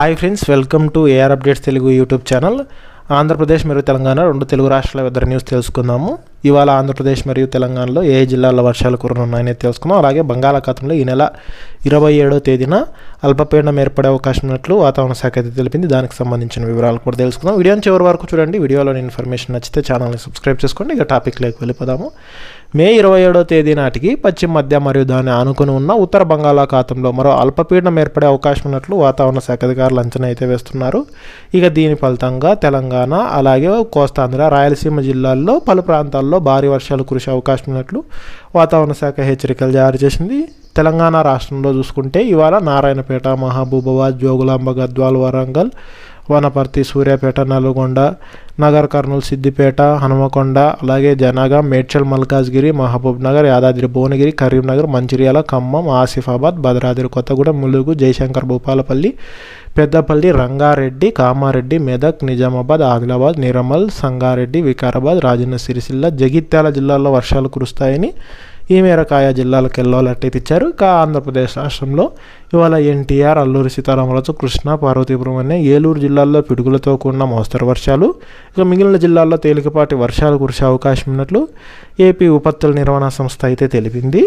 Hi friends, welcome to AR updates Telugu YouTube channel. Andhra Pradesh మరియు తెలంగాణ రెండు తెలుగు రాష్ట్రాల వెదర్ న్యూస్ తెలుసుకుందాము. ఇవాళ ఆంధ్రప్రదేశ్ మరియు తెలంగాణలో ఏ జిల్లాల్లో వర్షాలు కురనున్నాయని తెలుసుకుందాం. అలాగే బంగాళాఖాతంలో ఈ నెల 27వ తేదీన అల్పపీడనం ఏర్పడే అవకాశం ఉన్నట్లు వాతావరణ శాఖ అయితే తెలిపింది. దానికి సంబంధించిన వివరాలు కూడా తెలుసుకుందాం. వీడియోని చివరి వరకు చూడండి. వీడియోలోని ఇన్ఫర్మేషన్ నచ్చితే ఛానల్ని సబ్స్క్రైబ్ చేసుకోండి. ఇక టాపిక్లోకి వెళ్ళిపోదాము. మే 27వ తేదీ నాటికి పశ్చిమ మధ్య మరియు దాన్ని ఆనుకుని ఉన్న ఉత్తర బంగాళాఖాతంలో మరో అల్పపీడనం ఏర్పడే అవకాశం ఉన్నట్లు వాతావరణ శాఖ అధికారులు అంచనా అయితే వేస్తున్నారు. ఇక దీని ఫలితంగా తెలంగాణ అలాగే కోస్తాంధ్ర, రాయలసీమ జిల్లాల్లో పలు ప్రాంతాల్లో భారీ వర్షాలు కురిసే అవకాశం ఉన్నట్లు వాతావరణ శాఖ హెచ్చరికలు జారీ చేసింది. తెలంగాణ రాష్ట్రంలో చూసుకుంటే ఇవాళ నారాయణపేట, మహబూబాబాద్, జోగులాంబ, గద్వాల్, వరంగల్, వనపర్తి, సూర్యాపేట, నల్గొండ, నగర్ కర్నూలు, సిద్దిపేట, హనుమకొండ, అలాగే జనగాం, మేడ్చల్, మల్కాజ్గిరి, మహబూబ్ నగర్, యాదాద్రి భువనగిరి, కరీంనగర్, మంచిర్యాల, ఖమ్మం, ఆసిఫాబాద్, భద్రాద్రి కొత్తగూడెం, ములుగు, జయశంకర్, భూపాలపల్లి, పెద్దపల్లి, రంగారెడ్డి, కామారెడ్డి, మెదక్, నిజామాబాద్, ఆదిలాబాద్, నిర్మల్, సంగారెడ్డి, వికారాబాద్, రాజన్న సిరిసిల్ల, జగిత్యాల జిల్లాల్లో వర్షాలు కురుస్తాయని ఈ మేరకు ఆయా జిల్లాలకు ఎల్లో అలర్ట్ అయితే ఇచ్చారు. ఇక ఆంధ్రప్రదేశ్ రాష్ట్రంలో ఇవాళ ఎన్టీఆర్, అల్లూరి సీతారామరాజు, కృష్ణా, పార్వతీపురం అనే ఏలూరు జిల్లాల్లో పిడుగులతో కూడిన మోస్తరు వర్షాలు, ఇక మిగిలిన జిల్లాల్లో తేలికపాటి వర్షాలు కురిసే అవకాశం ఉన్నట్లు ఏపీ విపత్తుల నిర్వహణ సంస్థ అయితే తెలిపింది.